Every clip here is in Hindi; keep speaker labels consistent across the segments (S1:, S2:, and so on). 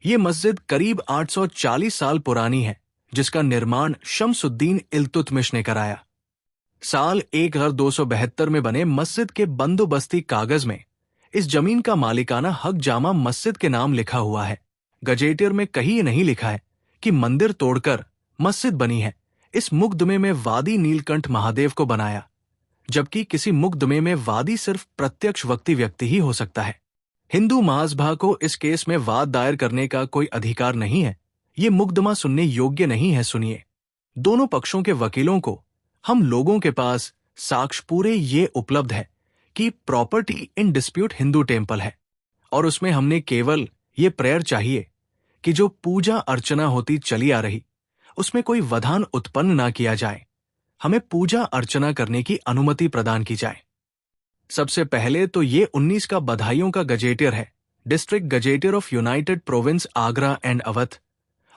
S1: ये मस्जिद करीब 840 साल पुरानी है, जिसका निर्माण शम्सुद्दीन इल्तुतमिश ने कराया। साल 1272 में बने मस्जिद के बंदोबस्ती कागज में इस जमीन का मालिकाना हक जामा मस्जिद के नाम लिखा हुआ है। गजेटियर में कहीं नहीं लिखा है कि मंदिर तोड़कर मस्जिद बनी है। इस मुकदमे में वादी नीलकंठ महादेव को बनाया, जबकि किसी मुकदमे में वादी सिर्फ प्रत्यक्षवर्ती व्यक्ति ही हो सकता है। हिंदू महासभा को इस केस में वाद दायर करने का कोई अधिकार नहीं है। ये मुकदमा सुनने योग्य नहीं है। सुनिए, दोनों पक्षों के वकीलों को हम लोगों के पास साक्ष्य पूरे ये उपलब्ध है कि property in dispute Hindu temple है, और उसमें हमने केवल ये प्रेयर चाहिए कि जो पूजा अर्चना होती चली आ रही उसमें कोई वधान उत्पन्न ना किया जाए। हमें पूजा अर्चना करने की अनुमति प्रदान की जाए। सबसे पहले तो ये 19 का बधाइयों का गजेटियर है, district gazetteer of United province Agra and Awadh,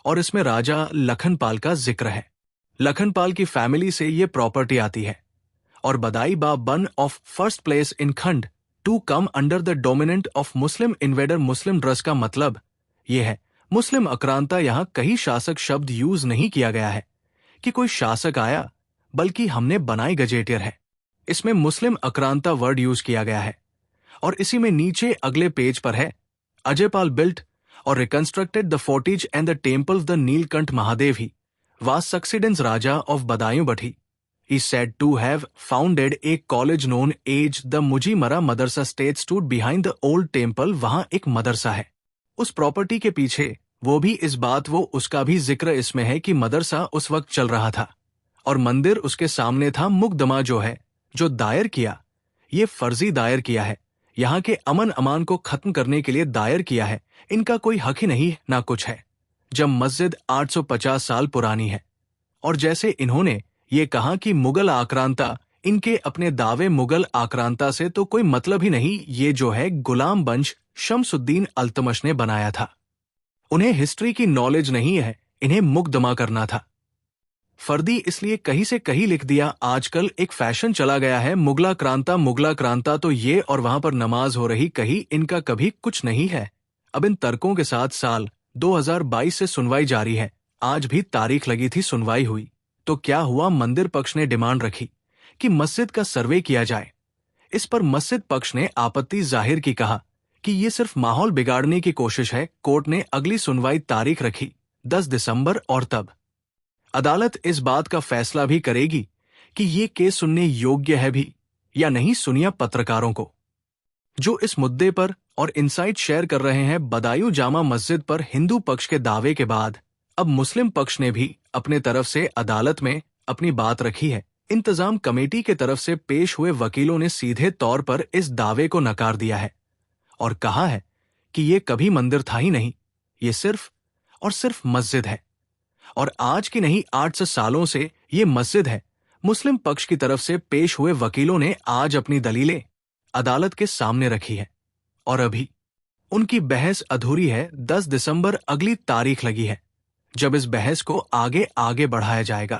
S1: और इसमें राजा लखनपाल का जिक्र है। लखनपाल की फैमिली से ये प्रॉपर्टी आती है, और बदाई बा बन ऑफ फर्स्ट प्लेस इन खंड to come under the dominant of Muslim invader Muslim ड्रस का मतलब ये है, मुस्लिम अक्रांता यहां कहीं शासक शब्द यूज नहीं किया गया है कि कोई शासक आया, बल्कि हमने बनाई गजेटियर है। इसमें मुस्लिम अक्रांता वर्ड यूज किया गया है, और इसी में नीचे अगले पेज पर है, अजयपाल बिल्ट और reconstructed the fortress and the temple of the Neelkanth Mahadev he was succeeded raja of Badaun बठी is said to have founded a college known as the मुजीमरा madrasa state stood behind the old temple. वहां एक मदरसा है। उस प्रॉपर्टी के पीछे वो भी इस बात वो उसका भी जिक्र इसमें है कि मदरसा उस वक्त चल रहा था और मंदिर उसके सामने था। मुकदमा जो है, जो दायर किया, ये फर्जी दायर किया है, यहाँ के अमन अमान को खत्म करने के लिए दायर किया है। इनका कोई हक ही नहीं ना कुछ है, जब मस्जिद 850 साल पुरानी है। और जैसे इन्होंने ये कहा कि मुगल आक्रांता, इनके अपने दावे मुगल आक्रांता से तो कोई मतलब ही नहीं। ये जो है गुलाम वंश शम्सुद्दीन अल्तमश ने बनाया था। उन्हें हिस्ट्री की नॉलेज नहीं है, इन्हें मुकदमा करना था। फर्दी इसलिए कहीं से कहीं लिख दिया। आजकल एक फैशन चला गया है, मुगला क्रांता तो ये, और वहां पर नमाज हो रही, कहीं इनका कभी कुछ नहीं है। अब इन तर्कों के साथ साल 2022 से सुनवाई जारी है। आज भी तारीख लगी थी, सुनवाई हुई तो क्या हुआ, मंदिर पक्ष ने डिमांड रखी कि मस्जिद का सर्वे किया जाए। इस पर मस्जिद पक्ष ने आपत्ति जाहिर की, कहा कि ये सिर्फ माहौल बिगाड़ने की कोशिश है। कोर्ट ने अगली सुनवाई तारीख रखी 10 दिसंबर, और तब अदालत इस बात का फैसला भी करेगी कि ये केस सुनने योग्य है भी या नहीं। सुनिया पत्रकारों को जो इस मुद्दे पर और इनसाइट शेयर कर रहे हैं। बदायूं जामा मस्जिद पर हिंदू पक्ष के दावे के बाद अब मुस्लिम पक्ष ने भी अपने तरफ से अदालत में अपनी बात रखी है। इंतजाम कमेटी के तरफ से पेश हुए वकीलों ने सीधे तौर पर इस दावे को नकार दिया है और कहा है कि ये कभी मंदिर था ही नहीं, ये सिर्फ और सिर्फ मस्जिद है, और आज की नहीं 800 सालों से ये मस्जिद है। मुस्लिम पक्ष की तरफ से पेश हुए वकीलों ने आज अपनी दलीलें अदालत के सामने रखी है, और अभी उनकी बहस अधूरी है। 10 दिसंबर अगली तारीख लगी है, जब इस बहस को आगे बढ़ाया जाएगा।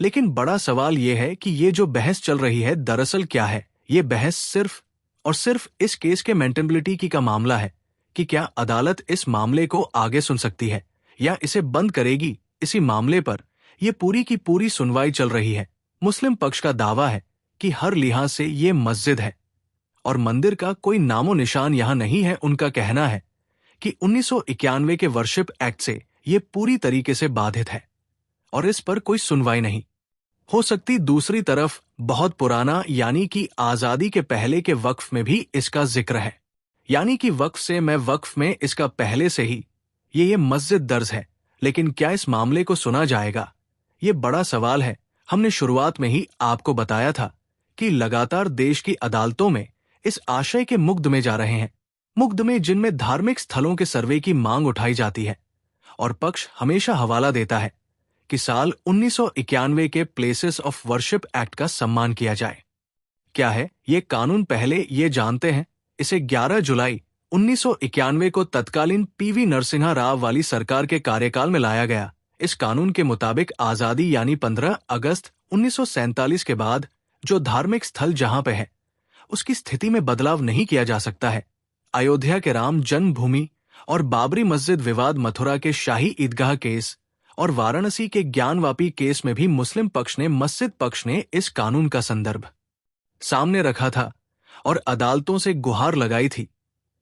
S1: लेकिन बड़ा सवाल यह है कि ये जो बहस चल रही है दरअसल क्या है। ये बहस सिर्फ और सिर्फ इस केस के मेंटेनेबिलिटी की का मामला है कि क्या अदालत इस मामले को आगे सुन सकती है या इसे बंद करेगी। इसी मामले पर यह पूरी की पूरी सुनवाई चल रही है। मुस्लिम पक्ष का दावा है कि हर लिहाज से ये मस्जिद है और मंदिर का कोई नामो निशान यहां नहीं है। उनका कहना है कि 1991 के वर्शिप एक्ट से ये पूरी तरीके से बाधित है और इस पर कोई सुनवाई नहीं हो सकती। दूसरी तरफ बहुत पुराना यानी कि आजादी के पहले के वक्फ में भी इसका जिक्र है, यानी कि वक्फ से मैं वक्फ में इसका पहले से ही ये मस्जिद दर्ज है। लेकिन क्या इस मामले को सुना जाएगा, ये बड़ा सवाल है। हमने शुरुआत में ही आपको बताया था कि लगातार देश की अदालतों में इस आशय के मुकदमे जा रहे हैं, मुकदमे जिनमें धार्मिक स्थलों के सर्वे की मांग उठाई जाती है, और पक्ष हमेशा हवाला देता है कि साल 1991 के प्लेसेस ऑफ वर्शिप एक्ट का सम्मान किया जाए। क्या है ये कानून, पहले ये जानते हैं। इसे 11 जुलाई 1991 को तत्कालीन पीवी नरसिम्हा राव वाली सरकार के कार्यकाल में लाया गया। इस कानून के मुताबिक आजादी यानी 15 अगस्त 1947 के बाद जो धार्मिक स्थल जहां पे है उसकी स्थिति में बदलाव नहीं किया जा सकता है। अयोध्या के राम जन्मभूमि और बाबरी मस्जिद विवाद, मथुरा के शाही ईदगाह केस और वाराणसी के ज्ञानवापी केस में भी मुस्लिम पक्ष ने, मस्जिद पक्ष ने इस कानून का संदर्भ सामने रखा था और अदालतों से गुहार लगाई थी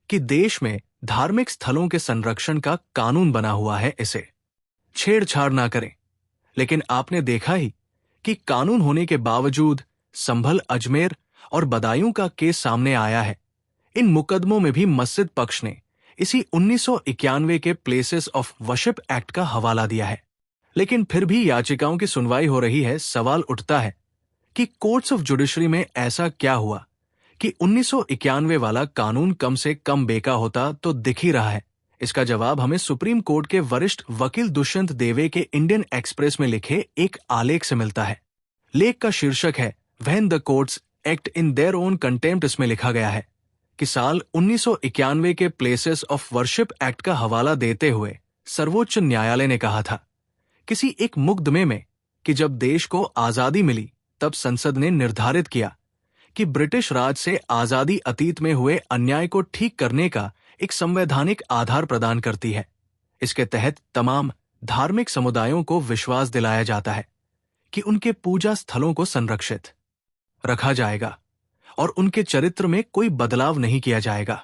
S1: कि देश में धार्मिक स्थलों के संरक्षण का कानून बना हुआ है, इसे छेड़छाड़ ना करें। लेकिन आपने देखा ही कि कानून होने के बावजूद संभल, अजमेर और बदायूं का केस सामने आया है। इन मुकदमों में भी मस्जिद पक्ष ने इसी 1991 के प्लेसेस ऑफ वर्शिप एक्ट का हवाला दिया है। लेकिन फिर भी याचिकाओं की सुनवाई हो रही है। सवाल उठता है कि कोर्ट्स ऑफ जुडिशरी में ऐसा क्या हुआ कि 1991 वाला कानून कम से कम बेका होता तो दिख ही रहा है। इसका जवाब हमें सुप्रीम कोर्ट के वरिष्ठ वकील दुष्यंत देवे के इंडियन एक्सप्रेस में लिखे एक आलेख से मिलता है। लेख का शीर्षक है when the courts act in their own contempt. इसमें लिखा गया है कि साल 1991 के प्लेसेस ऑफ वर्शिप एक्ट का हवाला देते हुए सर्वोच्च न्यायालय ने कहा था किसी एक मुकदमे में कि जब देश को आजादी मिली तब संसद ने निर्धारित किया कि ब्रिटिश राज से आजादी अतीत में हुए अन्याय को ठीक करने का एक संवैधानिक आधार प्रदान करती है। इसके तहत तमाम धार्मिक समुदायों को विश्वास दिलाया जाता है कि उनके पूजा स्थलों को संरक्षित रखा जाएगा और उनके चरित्र में कोई बदलाव नहीं किया जाएगा।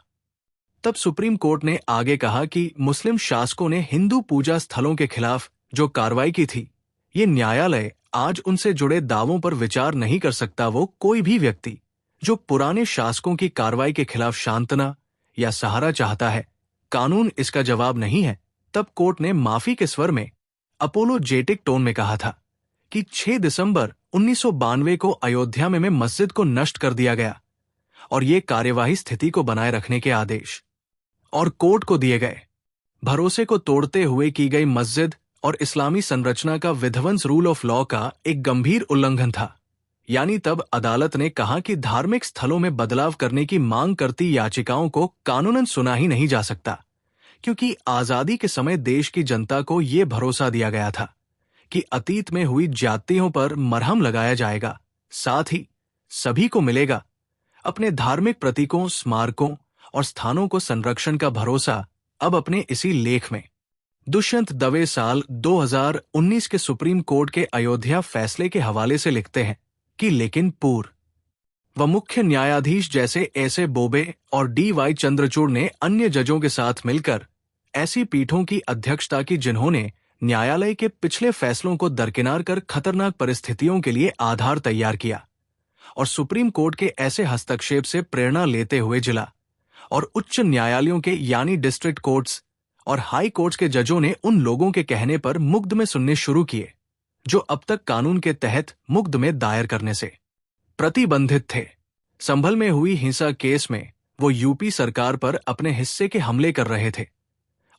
S1: तब सुप्रीम कोर्ट ने आगे कहा कि मुस्लिम शासकों ने हिंदू पूजा स्थलों के खिलाफ जो कार्रवाई की थी, ये न्यायालय आज उनसे जुड़े दावों पर विचार नहीं कर सकता। वो कोई भी व्यक्ति जो पुराने शासकों की कार्रवाई के खिलाफ सांत्वना या सहारा चाहता है, कानून इसका जवाब नहीं है। तब कोर्ट ने माफी के स्वर में अपोलोजेटिक टोन में कहा था कि 6 दिसंबर 1992 को अयोध्या में मस्जिद को नष्ट कर दिया गया और ये कार्यवाही स्थिति को बनाए रखने के आदेश और कोर्ट को दिए गए भरोसे को तोड़ते हुए की गई मस्जिद और इस्लामी संरचना का विध्वंस रूल ऑफ लॉ का एक गंभीर उल्लंघन था। यानी तब अदालत ने कहा कि धार्मिक स्थलों में बदलाव करने की मांग करती याचिकाओं को कानूनन सुना ही नहीं जा सकता, क्योंकि आजादी के समय देश की जनता को यह भरोसा दिया गया था कि अतीत में हुई ज्यादतियों पर मरहम लगाया जाएगा। साथ ही सभी को मिलेगा अपने धार्मिक प्रतीकों, स्मारकों और स्थानों को संरक्षण का भरोसा। अब अपने इसी लेख में दुष्यंत दवे साल 2019 के सुप्रीम कोर्ट के अयोध्या फैसले के हवाले से लिखते हैं कि लेकिन पूर्व व मुख्य न्यायाधीश जैसे एस ए बोबे और DY चंद्रचूड़ ने अन्य जजों के साथ मिलकर ऐसी पीठों की अध्यक्षता की जिन्होंने न्यायालय के पिछले फैसलों को दरकिनार कर खतरनाक परिस्थितियों के लिए आधार तैयार किया और सुप्रीम कोर्ट के ऐसे हस्तक्षेप से प्रेरणा लेते हुए जिला और उच्च न्यायालयों के यानी डिस्ट्रिक्ट कोर्ट्स और हाई कोर्ट्स के जजों ने उन लोगों के कहने पर मुकदमे सुनने शुरू किए जो अब तक कानून के तहत मुकदमे दायर करने से प्रतिबंधित थे। संभल में हुई हिंसा केस में वो यूपी सरकार पर अपने हिस्से के हमले कर रहे थे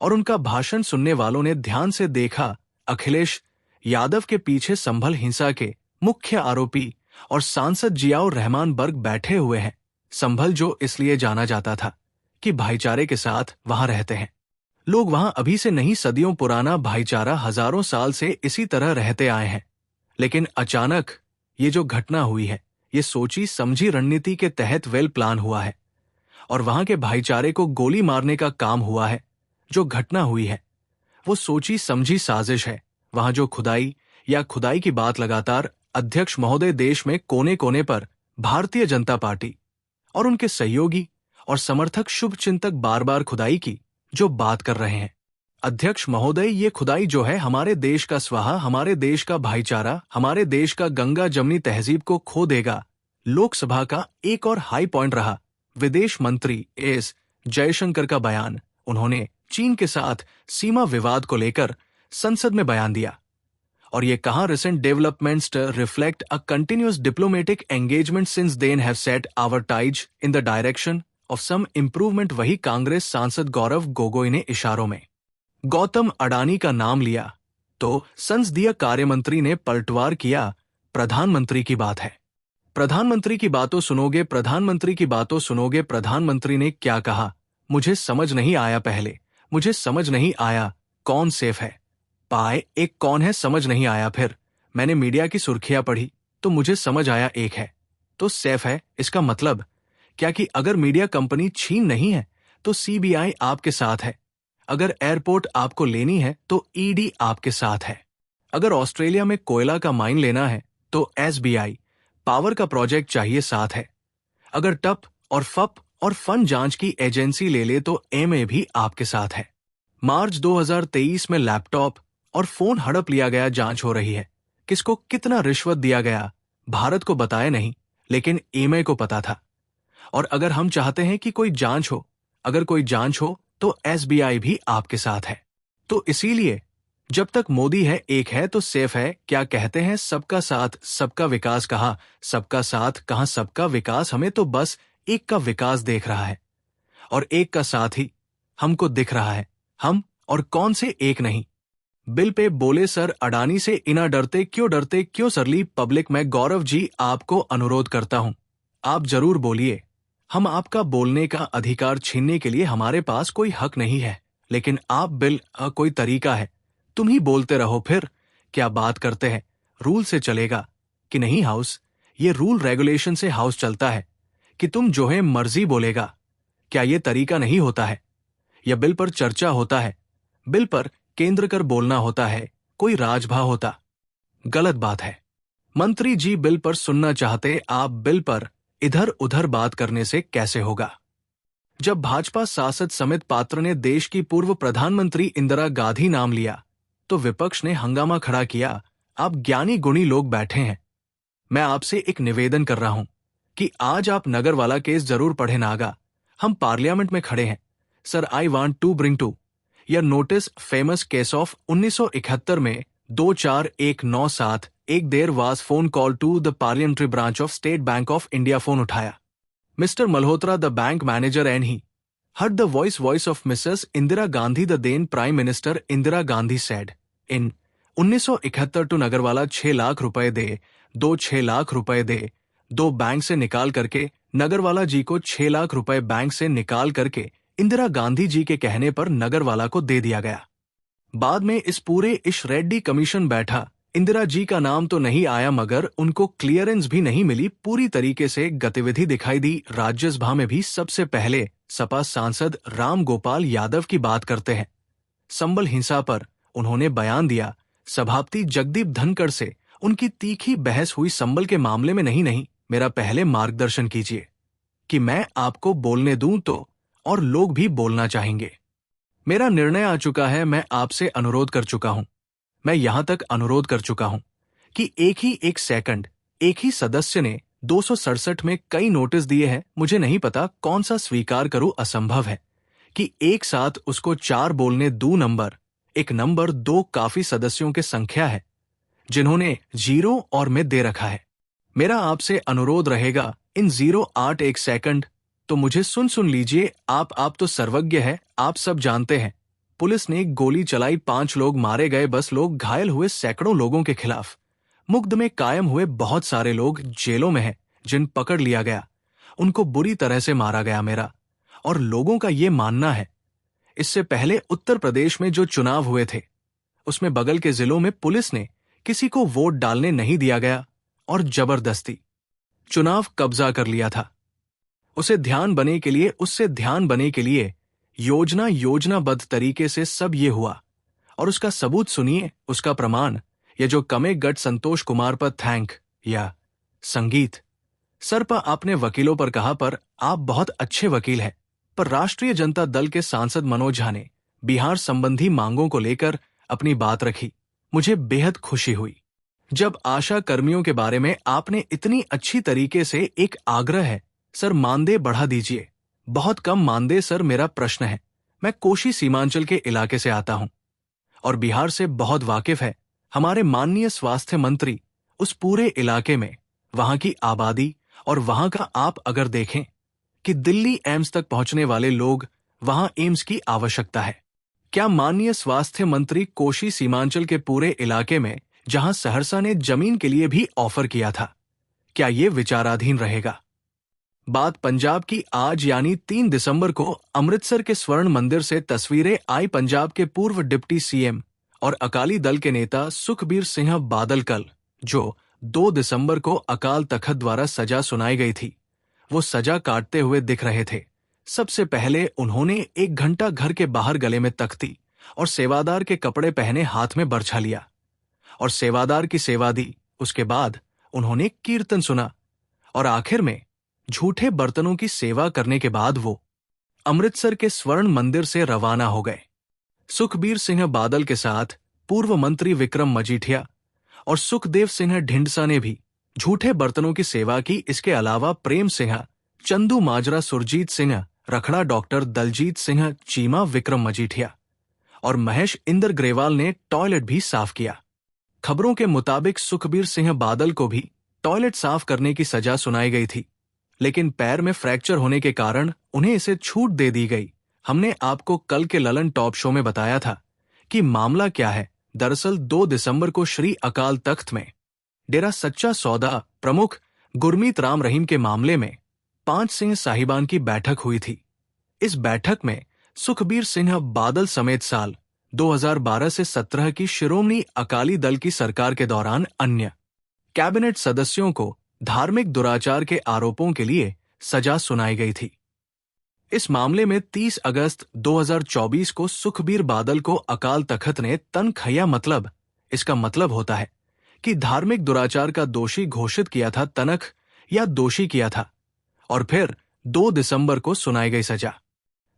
S1: और उनका भाषण सुनने वालों ने ध्यान से देखा अखिलेश यादव के पीछे संभल हिंसा के मुख्य आरोपी और सांसद जियाउर रहमान बर्ग बैठे हुए हैं। संभल जो इसलिए जाना जाता था कि भाईचारे के साथ वहां रहते हैं लोग, वहां अभी से नहीं सदियों पुराना भाईचारा हजारों साल से इसी तरह रहते आए हैं। लेकिन अचानक ये जो घटना हुई है, ये सोची समझी रणनीति के तहत वेल प्लान हुआ है और वहां के भाईचारे को गोली मारने का काम हुआ है। जो घटना हुई है वो सोची समझी साजिश है। वहां जो खुदाई या खुदाई की बात लगातार अध्यक्ष महोदय देश में कोने कोने पर भारतीय जनता पार्टी और उनके सहयोगी और समर्थक शुभचिंतक बार बार खुदाई की जो बात कर रहे हैं। अध्यक्ष महोदय, ये खुदाई जो है हमारे देश का स्वाहा, हमारे देश का भाईचारा, हमारे देश का गंगा जमनी तहजीब को खो देगा। लोकसभा का एक और हाई पॉइंट रहा विदेश मंत्री एस जयशंकर का बयान। उन्होंने चीन के साथ सीमा विवाद को लेकर संसद में बयान दिया और ये कहा recent developments reflect a continuous diplomatic engagement since then have set our ties in the direction of some improvement. वही कांग्रेस सांसद गौरव गोगोई ने इशारों में गौतम अडानी का नाम लिया तो संसदीय कार्यमंत्री ने पलटवार किया। प्रधानमंत्री की बात है, प्रधानमंत्री की बातों सुनोगे, प्रधानमंत्री की बातों सुनोगे। प्रधानमंत्री ने क्या कहा? मुझे समझ नहीं आया। पहले मुझे समझ नहीं आया कौन सेफ है, पाए एक कौन है समझ नहीं आया। फिर मैंने मीडिया की सुर्खियां पढ़ी तो मुझे समझ आया एक है तो सेफ है। इसका मतलब क्या कि अगर मीडिया कंपनी छीन नहीं है तो CBI आपके साथ है। अगर एयरपोर्ट आपको लेनी है तो ईडी आपके साथ है। अगर ऑस्ट्रेलिया में कोयला का माइन लेना है तो एसबीआई, पावर का प्रोजेक्ट चाहिए साथ है। अगर टप और फप और फंड जांच की एजेंसी ले ले तो एमए भी आपके साथ है। मार्च 2023 में लैपटॉप और फोन हड़प लिया गया, जांच हो रही है। किसको कितना रिश्वत दिया गया भारत को बताया नहीं, लेकिन एमए को पता था। और अगर हम चाहते हैं कि कोई जांच हो, अगर कोई जांच हो तो एसबीआई भी आपके साथ है। तो इसीलिए जब तक मोदी है एक है तो सेफ है। क्या कहते हैं, सबका साथ सबका विकास, कहा सबका साथ कहां सबका विकास। हमें तो बस एक का विकास देख रहा है और एक का साथ ही हमको दिख रहा है। हम और कौन से एक नहीं। बिल पे बोले सर अडानी से इना डरते क्यों सरली पब्लिक। मैं गौरव जी आपको अनुरोध करता हूं, आप जरूर बोलिए। हम आपका बोलने का अधिकार छीनने के लिए हमारे पास कोई हक नहीं है, लेकिन आप बिल कोई तरीका है। तुम ही बोलते रहो फिर। क्या बात करते हैं, रूल से चलेगा कि नहीं हाउस? ये रूल रेगुलेशन से हाउस चलता है कि तुम जो है मर्जी बोलेगा। क्या ये तरीका नहीं होता है? या बिल पर चर्चा होता है, बिल पर केंद्र कर बोलना होता है, कोई राजभा होता। गलत बात है। मंत्री जी बिल पर सुनना चाहते, आप बिल पर इधर उधर बात करने से कैसे होगा? जब भाजपा सांसद समित पात्र ने देश की पूर्व प्रधानमंत्री इंदिरा गांधी नाम लिया तो विपक्ष ने हंगामा खड़ा किया। आप ज्ञानी गुणी लोग बैठे हैं, मैं आपसे एक निवेदन कर रहा हूं कि आज आप नगर वाला केस जरूर पढ़े नागा। हम पार्लियामेंट में खड़े हैं sir. I want to bring to your notice famous case of 1971 में 24197 एक there was phone call to the parliamentary branch of State Bank of India. Phone उठाया mister Malhotra the bank manager and he heard the voice of Mrs. Indira Gandhi, the then Prime Minister Indira Gandhi said, in 1971 to Nagarwala 6 lakh रुपए दे, 6 लाख रुपए दे, दो बैंक से निकाल करके नगरवाला जी को 6 लाख रुपए बैंक से निकाल करके इंदिरा गांधी जी के कहने पर नगरवाला को दे दिया गया। बाद में इस पूरे इश रेड्डी कमीशन बैठा, इंदिरा जी का नाम तो नहीं आया मगर उनको क्लियरेंस भी नहीं मिली। पूरी तरीके से गतिविधि दिखाई दी। राज्यसभा में भी सबसे पहले सपा सांसद राम गोपाल यादव की बात करते हैं। संबल हिंसा पर उन्होंने बयान दिया। सभापति जगदीप धनखड़ से उनकी तीखी बहस हुई। संबल के मामले में नहीं, मेरा पहले मार्गदर्शन कीजिए कि मैं आपको बोलने दूं तो और लोग भी बोलना चाहेंगे। मेरा निर्णय आ चुका है, मैं आपसे अनुरोध कर चुका हूं, मैं यहां तक अनुरोध कर चुका हूं कि एक सेकंड एक ही सदस्य ने 267 में कई नोटिस दिए हैं। मुझे नहीं पता कौन सा स्वीकार करूं, असंभव है कि एक साथ उसको 4 बोलने दूं। नंबर 2 काफी सदस्यों के संख्या है जिन्होंने 0 और में दे रखा है। मेरा आपसे अनुरोध रहेगा इन 08 एक सेकंड तो मुझे सुन लीजिए। आप तो सर्वज्ञ है, आप सब जानते हैं। पुलिस ने गोली चलाई, 5 लोग मारे गए, बस लोग घायल हुए सैकड़ों लोगों के खिलाफ। मुग्ध में कायम हुए बहुत सारे लोग जेलों में हैं, जिन पकड़ लिया गया उनको बुरी तरह से मारा गया। मेरा और लोगों का ये मानना है, इससे पहले उत्तर प्रदेश में जो चुनाव हुए थे उसमें बगल के जिलों में पुलिस ने किसी को वोट डालने नहीं दिया गया और जबरदस्ती चुनाव कब्जा कर लिया था। उससे ध्यान बने के लिए योजनाबद्ध तरीके से सब ये हुआ। और उसका सबूत सुनिए, उसका प्रमाण। ये जो कमे गट संतोष कुमार पर थैंक या संगीत सर पर आपने वकीलों पर कहा, पर आप बहुत अच्छे वकील हैं, पर राष्ट्रीय जनता दल के सांसद मनोज झा ने बिहार संबंधी मांगों को लेकर अपनी बात रखी। मुझे बेहद खुशी हुई जब आशा कर्मियों के बारे में आपने इतनी अच्छी तरीके से एक आग्रह है सर, मानदेय बढ़ा दीजिए। बहुत कम मानदेय सर। मेरा प्रश्न है, मैं कोशी सीमांचल के इलाके से आता हूं और बिहार से बहुत वाकिफ है हमारे माननीय स्वास्थ्य मंत्री। उस पूरे इलाके में वहां की आबादी और वहां का आप अगर देखें कि दिल्ली एम्स तक पहुंचने वाले लोग, वहां एम्स की आवश्यकता है। क्या माननीय स्वास्थ्य मंत्री कोशी सीमांचल के पूरे इलाके में, जहां सहरसा ने जमीन के लिए भी ऑफर किया था, क्या ये विचाराधीन रहेगा? बात पंजाब की। आज यानी 3 दिसंबर को अमृतसर के स्वर्ण मंदिर से तस्वीरें आई। पंजाब के पूर्व डिप्टी सीएम और अकाली दल के नेता सुखबीर सिंह बादल कल जो 2 दिसंबर को अकाल तख्त द्वारा सजा सुनाई गई थी, वो सजा काटते हुए दिख रहे थे। सबसे पहले उन्होंने 1 घंटा घर के बाहर गले में तख्ती और सेवादार के कपड़े पहने हाथ में बरछा लिया और सेवादार की सेवा दी। उसके बाद उन्होंने कीर्तन सुना और आखिर में झूठे बर्तनों की सेवा करने के बाद वो अमृतसर के स्वर्ण मंदिर से रवाना हो गए। सुखबीर सिंह बादल के साथ पूर्व मंत्री विक्रम मजीठिया और सुखदेव सिंह ढिंडसा ने भी झूठे बर्तनों की सेवा की। इसके अलावा प्रेम सिंह, चंदू माजरा, सुरजीत सिंह रखड़ा, डॉक्टर दलजीत सिंह चीमा, विक्रम मजीठिया और महेश इंदर ग्रेवाल ने टॉयलेट भी साफ किया। खबरों के मुताबिक सुखबीर सिंह बादल को भी टॉयलेट साफ करने की सजा सुनाई गई थी, लेकिन पैर में फ्रैक्चर होने के कारण उन्हें इसे छूट दे दी गई। हमने आपको कल के ललन टॉप शो में बताया था कि मामला क्या है। दरअसल 2 दिसंबर को श्री अकाल तख्त में डेरा सच्चा सौदा प्रमुख गुरमीत राम रहीम के मामले में 5 सिंह साहिबान की बैठक हुई थी। इस बैठक में सुखबीर सिंह बादल समेत साल 2012 से 17 की शिरोमणि अकाली दल की सरकार के दौरान अन्य कैबिनेट सदस्यों को धार्मिक दुराचार के आरोपों के लिए सजा सुनाई गई थी। इस मामले में 30 अगस्त 2024 को सुखबीर बादल को अकाल तख्त ने तनखैया, मतलब इसका मतलब होता है कि धार्मिक दुराचार का दोषी घोषित किया था, तनख या दोषी किया था। और फिर 2 दिसंबर को सुनाई गई सजा।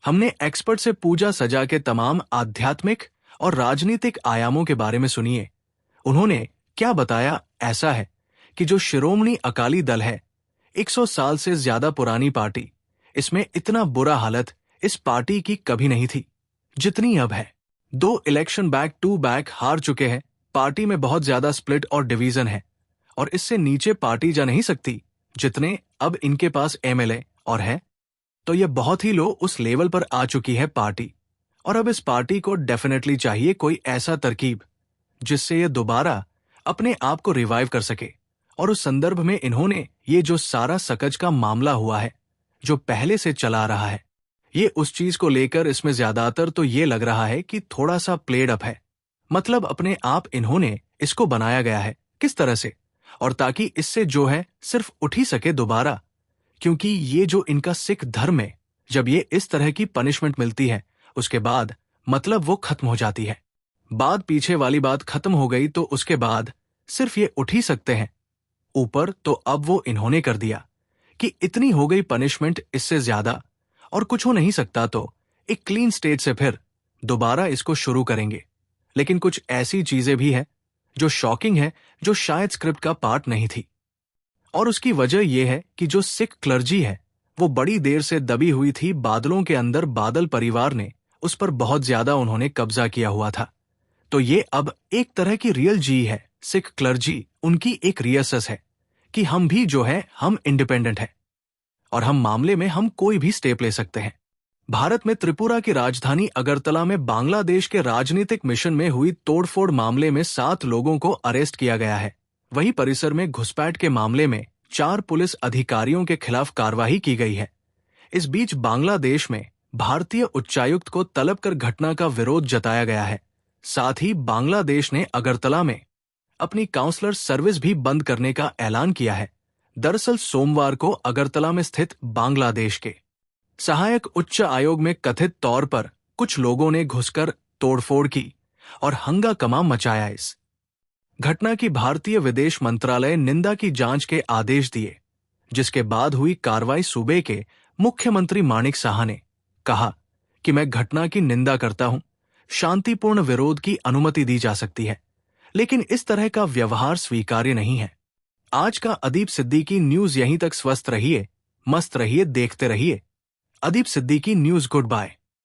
S1: हमने एक्सपर्ट से पूजा सजा के तमाम आध्यात्मिक और राजनीतिक आयामों के बारे में सुनिए। उन्होंने क्या बताया? ऐसा है कि जो शिरोमणि अकाली दल है, 100 साल से ज्यादा पुरानी पार्टी, इसमें इतना बुरा हालत इस पार्टी की कभी नहीं थी जितनी अब है। 2 इलेक्शन बैक टू बैक हार चुके हैं। पार्टी में बहुत ज्यादा स्प्लिट और डिवीजन है और इससे नीचे पार्टी जा नहीं सकती जितने अब इनके पास एमएलए और है। तो यह बहुत ही लो उस लेवल पर आ चुकी है पार्टी। और अब इस पार्टी को डेफिनेटली चाहिए कोई ऐसा तरकीब जिससे यह दोबारा अपने आप को रिवाइव कर सके। और उस संदर्भ में इन्होंने ये जो सारा सकज का मामला हुआ है, जो पहले से चला रहा है, ये उस चीज को लेकर इसमें ज्यादातर तो ये लग रहा है कि थोड़ा सा प्लेड अप है। मतलब अपने आप इन्होंने इसको बनाया गया है। किस तरह से? और ताकि इससे जो है सिर्फ उठ ही सके दोबारा, क्योंकि ये जो इनका सिख धर्म है, जब ये इस तरह की पनिशमेंट मिलती है उसके बाद मतलब वो खत्म हो जाती है। बात पीछे वाली बात खत्म हो गई तो उसके बाद सिर्फ ये उठ ही सकते हैं ऊपर। तो अब वो इन्होंने कर दिया कि इतनी हो गई पनिशमेंट, इससे ज्यादा और कुछ हो नहीं सकता, तो एक क्लीन स्टेट से फिर दोबारा इसको शुरू करेंगे। लेकिन कुछ ऐसी चीजें भी हैं जो शॉकिंग है, जो शायद स्क्रिप्ट का पार्ट नहीं थी। और उसकी वजह यह है कि जो सिख क्लर्जी है वो बड़ी देर से दबी हुई थी बादलों के अंदर। बादल परिवार ने उस पर बहुत ज्यादा उन्होंने कब्जा किया हुआ था। तो ये अब एक तरह की रियल जी है। सिख क्लर्जी उनकी एक रियसस है कि हम भी जो है हम इंडिपेंडेंट हैं और हम मामले में हम कोई भी स्टेप ले सकते हैं। भारत में त्रिपुरा की राजधानी अगरतला में बांग्लादेश के राजनीतिक मिशन में हुई तोड़फोड़ मामले में 7 लोगों को अरेस्ट किया गया है। वहीं परिसर में घुसपैठ के मामले में 4 पुलिस अधिकारियों के खिलाफ कार्रवाई की गई है। इस बीच बांग्लादेश में भारतीय उच्चायुक्त को तलब कर घटना का विरोध जताया गया है। साथ ही बांग्लादेश ने अगरतला में अपनी काउंसलर सर्विस भी बंद करने का ऐलान किया है। दरअसल सोमवार को अगरतला में स्थित बांग्लादेश के सहायक उच्च आयोग में कथित तौर पर कुछ लोगों ने घुसकर तोड़फोड़ की और हंगामा मचाया। इस घटना की भारतीय विदेश मंत्रालय निंदा की जांच के आदेश दिए, जिसके बाद हुई कार्रवाई। सूबे के मुख्यमंत्री माणिक साहा ने कहा कि मैं घटना की निंदा करता हूं। शांतिपूर्ण विरोध की अनुमति दी जा सकती है, लेकिन इस तरह का व्यवहार स्वीकार्य नहीं है। आज का अदीब सिद्दीकी न्यूज यहीं तक। स्वस्थ रहिए, मस्त रहिए, देखते रहिए Adeeb Siddiqui news. Good bye.